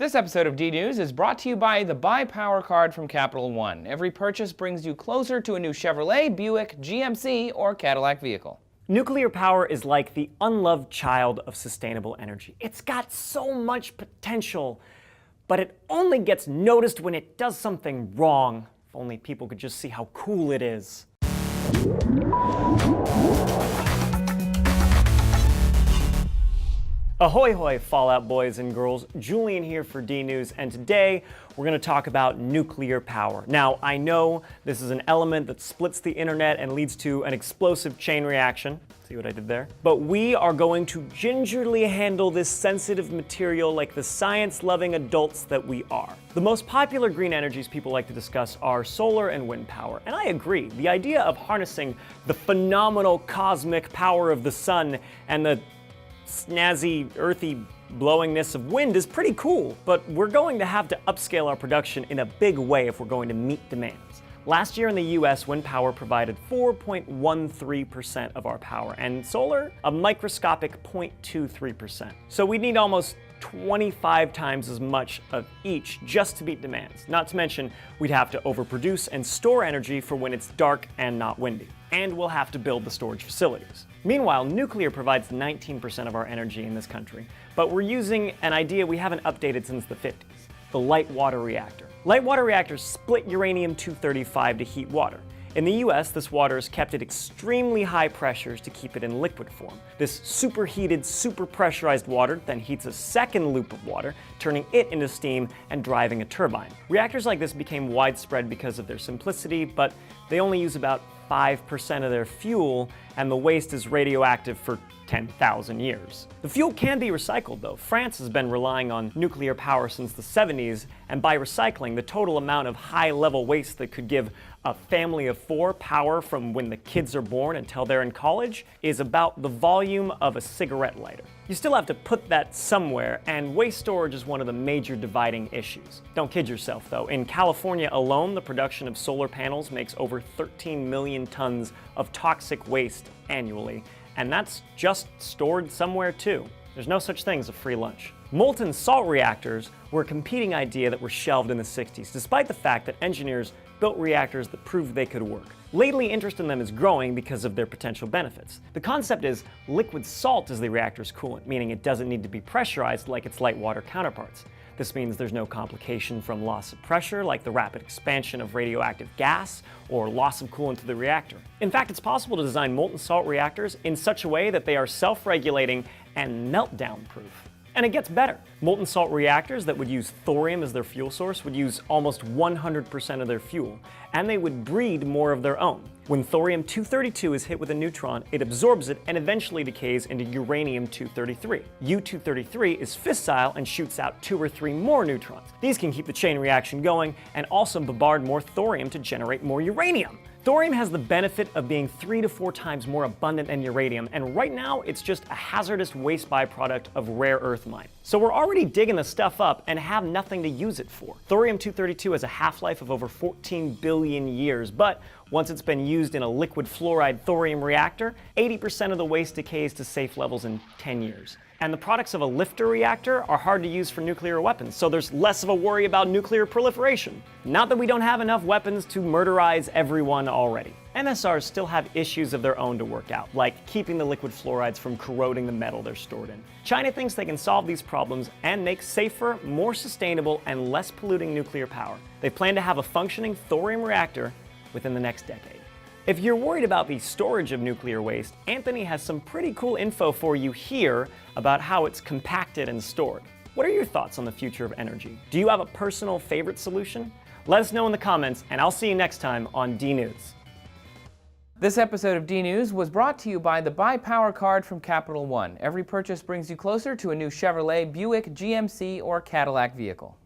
This episode of D-News is brought to you by the Buy Power card from Capital One. Every purchase brings you closer to a new Chevrolet, Buick, GMC, or Cadillac vehicle. Nuclear power is like the unloved child of sustainable energy. It's got so much potential, but it only gets noticed when it does something wrong. If only people could just see how cool it is. Ahoy hoy, Fallout boys and girls. Julian here for D-News, and today we're going to talk about nuclear power. Now, I know this is an element that splits the internet and leads to an explosive chain reaction. See what I did there? But we are going to gingerly handle this sensitive material like the science-loving adults that we are. The most popular green energies people like to discuss are solar and wind power, and I agree. The idea of harnessing the phenomenal cosmic power of the sun and the snazzy, earthy blowingness of wind is pretty cool, but we're going to have to upscale our production in a big way if we're going to meet demands. Last year in the US, wind power provided 4.13% of our power, and solar, a microscopic 0.23%. So we need almost 25 times as much of each just to meet demands. Not to mention, we'd have to overproduce and store energy for when it's dark and not windy. And we'll have to build the storage facilities. Meanwhile, nuclear provides 19% of our energy in this country, but we're using an idea we haven't updated since the 50s, the light water reactor. Light water reactors split uranium-235 to heat water. In the US, this water is kept at extremely high pressures to keep it in liquid form. This superheated, super pressurized water then heats a second loop of water, turning it into steam and driving a turbine. Reactors like this became widespread because of their simplicity, but they only use about 5% of their fuel, and the waste is radioactive for 10,000 years. The fuel can be recycled though. France has been relying on nuclear power since the 70s, and by recycling, the total amount of high-level waste that could give a family of 4 power from when the kids are born until they're in college is about the volume of a cigarette lighter. You still have to put that somewhere, and waste storage is one of the major dividing issues. Don't kid yourself though. In California alone, the production of solar panels makes over 13 million tons of toxic waste annually, and that's just stored somewhere too. There's no such thing as a free lunch. Molten salt reactors were a competing idea that were shelved in the 60s, despite the fact that engineers built reactors that proved they could work. Lately, interest in them is growing because of their potential benefits. The concept is liquid salt is the reactor's coolant, meaning it doesn't need to be pressurized like its light water counterparts. This means there's no complication from loss of pressure, like the rapid expansion of radioactive gas or loss of coolant to the reactor. In fact, it's possible to design molten salt reactors in such a way that they are self-regulating and meltdown-proof. And it gets better. Molten salt reactors that would use thorium as their fuel source would use almost 100% of their fuel, and they would breed more of their own. When thorium-232 is hit with a neutron, it absorbs it and eventually decays into uranium-233. U-233 is fissile and shoots out 2 or 3 more neutrons. These can keep the chain reaction going and also bombard more thorium to generate more uranium. Thorium has the benefit of being 3 to 4 times more abundant than uranium, and right now it's just a hazardous waste byproduct of rare earth mine. So we're already digging the stuff up and have nothing to use it for. Thorium-232 has a half-life of over 14 billion years, but once it's been used in a liquid fluoride thorium reactor, 80% of the waste decays to safe levels in 10 years. And the products of a lifter reactor are hard to use for nuclear weapons, so there's less of a worry about nuclear proliferation. Not that we don't have enough weapons to murderize everyone already. MSRs still have issues of their own to work out, like keeping the liquid fluorides from corroding the metal they're stored in. China thinks they can solve these problems and make safer, more sustainable, and less polluting nuclear power. They plan to have a functioning thorium reactor within the next decade. If you're worried about the storage of nuclear waste, Anthony has some pretty cool info for you here about how it's compacted and stored. What are your thoughts on the future of energy? Do you have a personal favorite solution? Let us know in the comments, and I'll see you next time on D-News. This episode of D-News was brought to you by the Buy Power card from Capital One. Every purchase brings you closer to a new Chevrolet, Buick, GMC, or Cadillac vehicle.